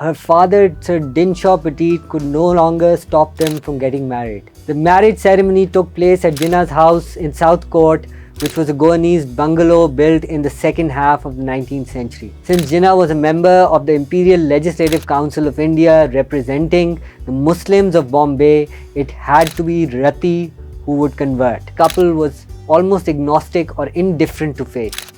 Her father, Sir Dinshaw Petit, could no longer stop them from getting married. The marriage ceremony took place at Jinnah's house in South Court, which was a Goanese bungalow built in the second half of the 19th century. Since Jinnah was a member of the Imperial Legislative Council of India representing the Muslims of Bombay, it had to be Ruttie who would convert. The couple was almost agnostic or indifferent to faith.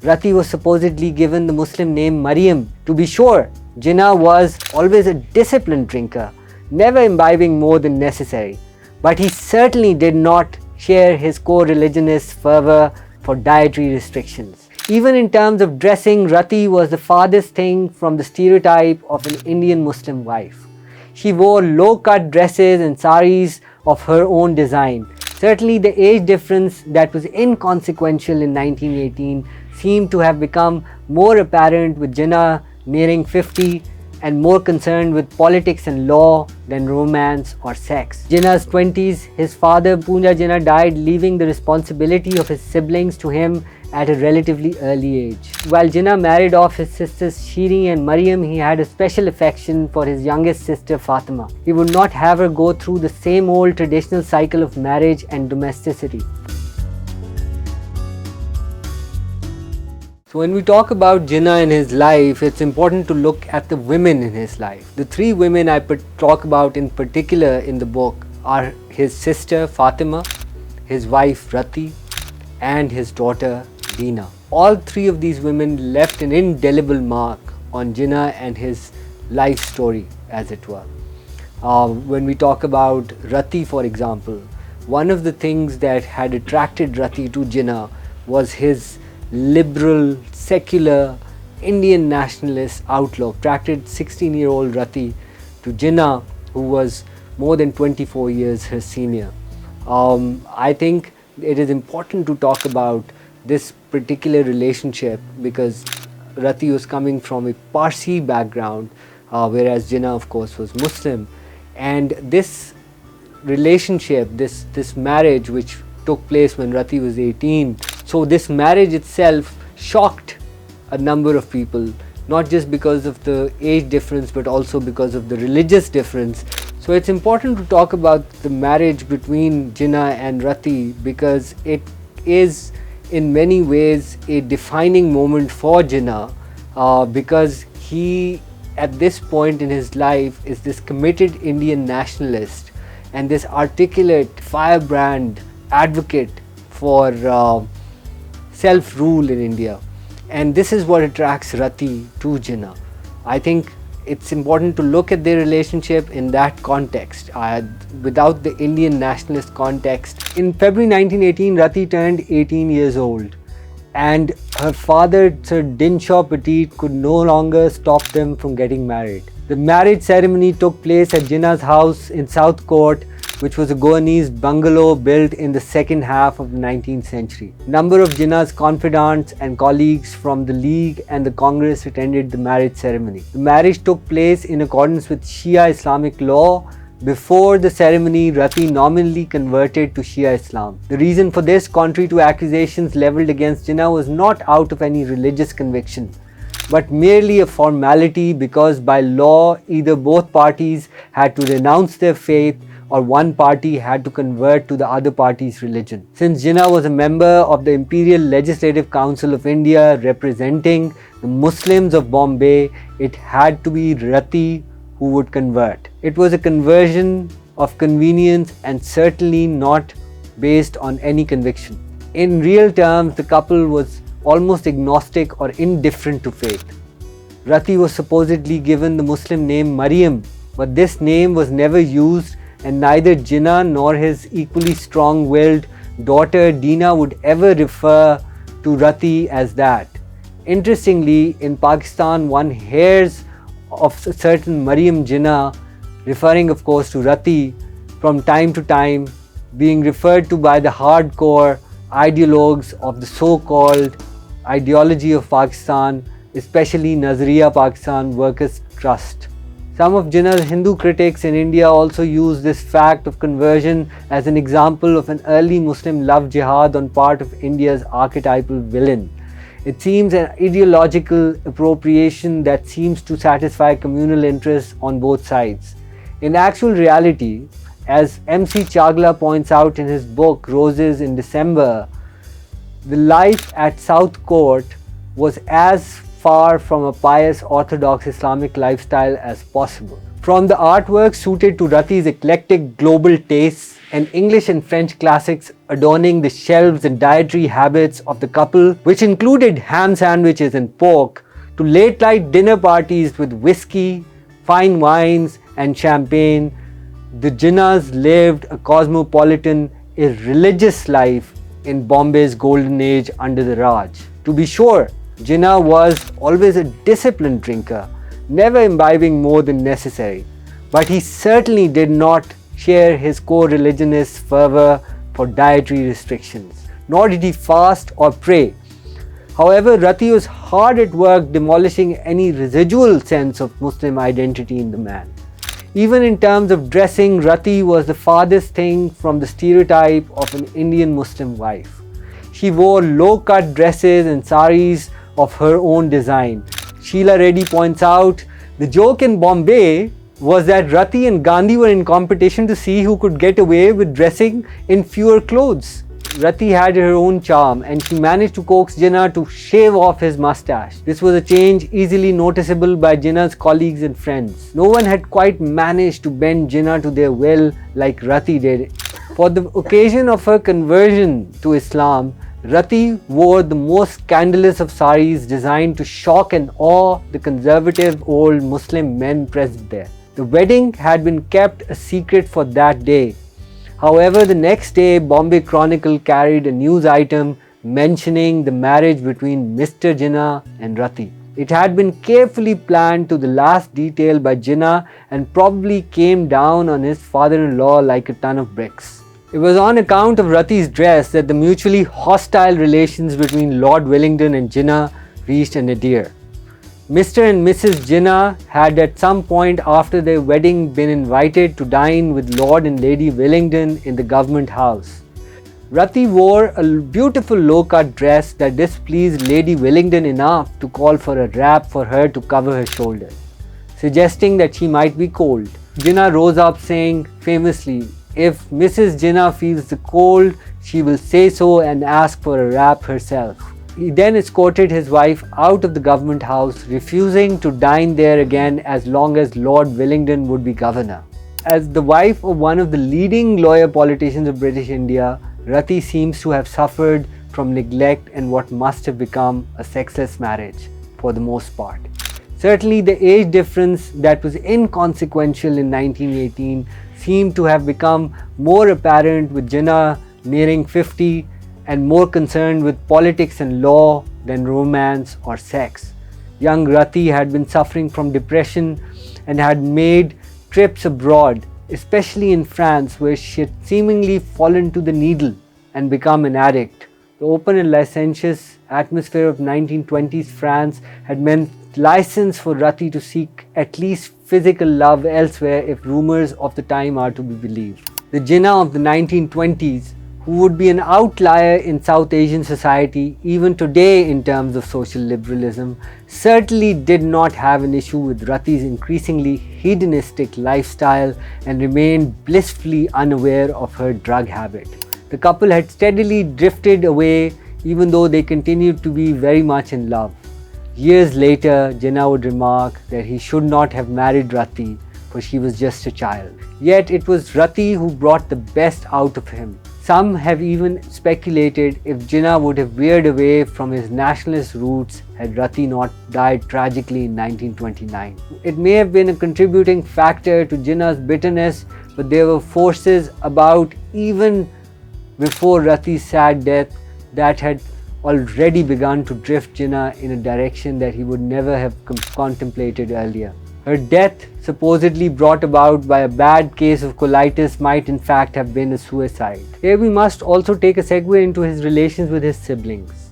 Ruttie was supposedly given the Muslim name Mariam. To be sure, Jinnah was always a disciplined drinker, never imbibing more than necessary, but he certainly did not share his co-religionist fervor for dietary restrictions. Even in terms of dressing, Ruttie was the farthest thing from the stereotype of an Indian Muslim wife. She wore low-cut dresses and saris of her own design. Certainly the age difference that was inconsequential in 1918 seemed to have become more apparent with Jinnah nearing 50 and more concerned with politics and law than romance or sex. Jinnah's 20s, his father Poonja Jinnah died, leaving the responsibility of his siblings to him at a relatively early age. While Jinnah married off his sisters Shiri and Mariam, he had a special affection for his youngest sister Fatima. He would not have her go through the same old traditional cycle of marriage and domesticity. So when we talk about Jinnah and his life, it's important to look at the women in his life. The three women I talk about in particular in the book are his sister Fatima, his wife Ruttie, and his daughter Dina. All three of these women left an indelible mark on Jinnah and his life story, as it were. When we talk about Ruttie, for example, one of the things that had attracted Ruttie to Jinnah was his liberal, secular, Indian nationalist outlook. Attracted 16-year-old Ruttie to Jinnah, who was more than 24 years her senior. I think it is important to talk about this particular relationship because Ruttie was coming from a Parsi background, whereas Jinnah, of course, was Muslim. And this relationship, this marriage, which took place when Ruttie was 18, so this marriage itself shocked a number of people, not just because of the age difference, but also because of the religious difference. So it's important to talk about the marriage between Jinnah and Ruttie because it is in many ways a defining moment for Jinnah because he, at this point in his life, is this committed Indian nationalist and this articulate, firebrand advocate for self-rule in India. And this is what attracts Ruttie to Jinnah. I think it's important to look at their relationship in that context, without the Indian nationalist context. In February 1918, Ruttie turned 18 years old and her father, Sir Dinshaw Petit, could no longer stop them from getting married. The marriage ceremony took place at Jinnah's house in South Court, which was a Goanese bungalow built in the second half of the 19th century. A number of Jinnah's confidants and colleagues from the League and the Congress attended the marriage ceremony. The marriage took place in accordance with Shia Islamic law. Before the ceremony, Ruttie nominally converted to Shia Islam. The reason for this, contrary to accusations leveled against Jinnah, was not out of any religious conviction, but merely a formality because by law either both parties had to renounce their faith or one party had to convert to the other party's religion. Since Jinnah was a member of the Imperial Legislative Council of India representing the Muslims of Bombay, it had to be Ruttie who would convert. It was a conversion of convenience and certainly not based on any conviction. In real terms, the couple was almost agnostic or indifferent to faith. Ruttie was supposedly given the Muslim name Mariam, but this name was never used and neither Jinnah nor his equally strong-willed daughter Dina would ever refer to Ruttie as that. Interestingly, in Pakistan, one hears of a certain Mariam Jinnah, referring of course to Ruttie, from time to time being referred to by the hardcore ideologues of the so-called ideology of Pakistan, especially Nazariya Pakistan Workers' Trust. Some of Jinnah's Hindu critics in India also use this fact of conversion as an example of an early Muslim love jihad on part of India's archetypal villain. It seems an ideological appropriation that seems to satisfy communal interests on both sides. In actual reality, as MC Chagla points out in his book Roses in December, the life at South Court was as far from a pious Orthodox Islamic lifestyle as possible. From the artwork suited to Ruttie's eclectic global tastes and English and French classics adorning the shelves and dietary habits of the couple, which included ham sandwiches and pork, to late-night dinner parties with whiskey, fine wines and champagne, the Jinnahs lived a cosmopolitan, irreligious life in Bombay's golden age under the Raj. To be sure, Jinnah was always a disciplined drinker, never imbibing more than necessary, but he certainly did not share his co-religionist fervor for dietary restrictions, nor did he fast or pray. However, Ruttie was hard at work demolishing any residual sense of Muslim identity in the man. Even in terms of dressing, Ruttie was the farthest thing from the stereotype of an Indian Muslim wife. She wore low-cut dresses and saris of her own design. Sheila Reddy points out, the joke in Bombay was that Ruttie and Gandhi were in competition to see who could get away with dressing in fewer clothes. Ruttie had her own charm and she managed to coax Jinnah to shave off his mustache. This was a change easily noticeable by Jinnah's colleagues and friends. No one had quite managed to bend Jinnah to their will like Ruttie did. For the occasion of her conversion to Islam, Ruttie wore the most scandalous of saris designed to shock and awe the conservative old Muslim men present there. The wedding had been kept a secret for that day. However, the next day, Bombay Chronicle carried a news item mentioning the marriage between Mr. Jinnah and Ruttie. It had been carefully planned to the last detail by Jinnah and probably came down on his father-in-law like a ton of bricks. It was on account of Ruttie's dress that the mutually hostile relations between Lord Wellington and Jinnah reached a nadir. Mr. and Mrs. Jinnah had at some point after their wedding been invited to dine with Lord and Lady Wellington in the government house. Ruttie wore a beautiful low-cut dress that displeased Lady Wellington enough to call for a wrap for her to cover her shoulders, suggesting that she might be cold. Jinnah rose up saying famously, "If Mrs. Jinnah feels the cold, she will say so and ask for a wrap herself." He then escorted his wife out of the government house, refusing to dine there again as long as Lord Wellington would be governor. As the wife of one of the leading lawyer politicians of British India, Ruttie seems to have suffered from neglect and what must have become a sexless marriage for the most part. Certainly the age difference that was inconsequential in 1918 seemed to have become more apparent with Jinnah nearing 50 and more concerned with politics and law than romance or sex. Young Ruttie had been suffering from depression and had made trips abroad, especially in France, where she had seemingly fallen to the needle and become an addict. The open and licentious atmosphere of 1920s France had meant license for Ruttie to seek at least physical love elsewhere if rumors of the time are to be believed. The Jinnah of the 1920s, who would be an outlier in South Asian society even today in terms of social liberalism, certainly did not have an issue with Ruttie's increasingly hedonistic lifestyle and remained blissfully unaware of her drug habit. The couple had steadily drifted away even though they continued to be very much in love. Years later, Jinnah would remark that he should not have married Ruttie, for she was just a child. Yet it was Ruttie who brought the best out of him. Some have even speculated if Jinnah would have veered away from his nationalist roots had Ruttie not died tragically in 1929. It may have been a contributing factor to Jinnah's bitterness, but there were forces about even before Ruttie's sad death that had already begun to drift Jinnah in a direction that he would never have contemplated earlier. Her death, supposedly brought about by a bad case of colitis, might in fact have been a suicide. Here we must also take a segue into his relations with his siblings.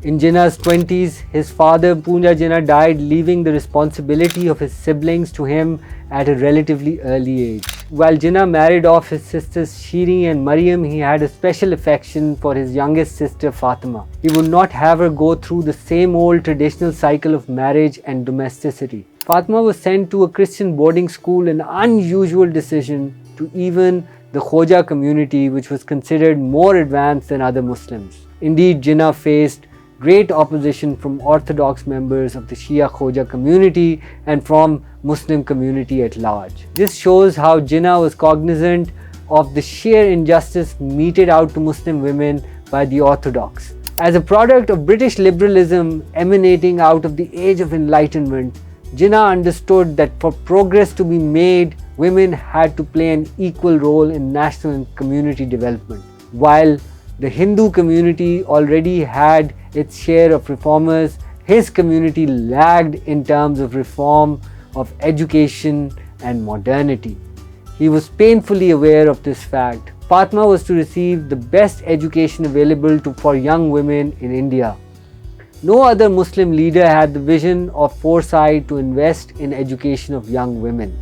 In Jinnah's 20s, his father Poonja Jinnah died, leaving the responsibility of his siblings to him at a relatively early age. while Jinnah married off his sisters Shiri and Maryam, he had a special affection for his youngest sister Fatima. He would not have her go through the same old traditional cycle of marriage and domesticity. Fatima was sent to a Christian boarding school, an unusual decision to even the Khoja community, which was considered more advanced than other Muslims. Indeed, Jinnah faced great opposition from orthodox members of the Shia Khoja community and from Muslim community at large. This shows how Jinnah was cognizant of the sheer injustice meted out to Muslim women by the orthodox. As a product of British liberalism emanating out of the Age of Enlightenment, Jinnah understood that for progress to be made, women had to play an equal role in national and community development. While the Hindu community already had its share of reformers, his community lagged in terms of reform of education and modernity. He was painfully aware of this fact. Fatima was to receive the best education available for young women in India. No other Muslim leader had the vision or foresight to invest in education of young women.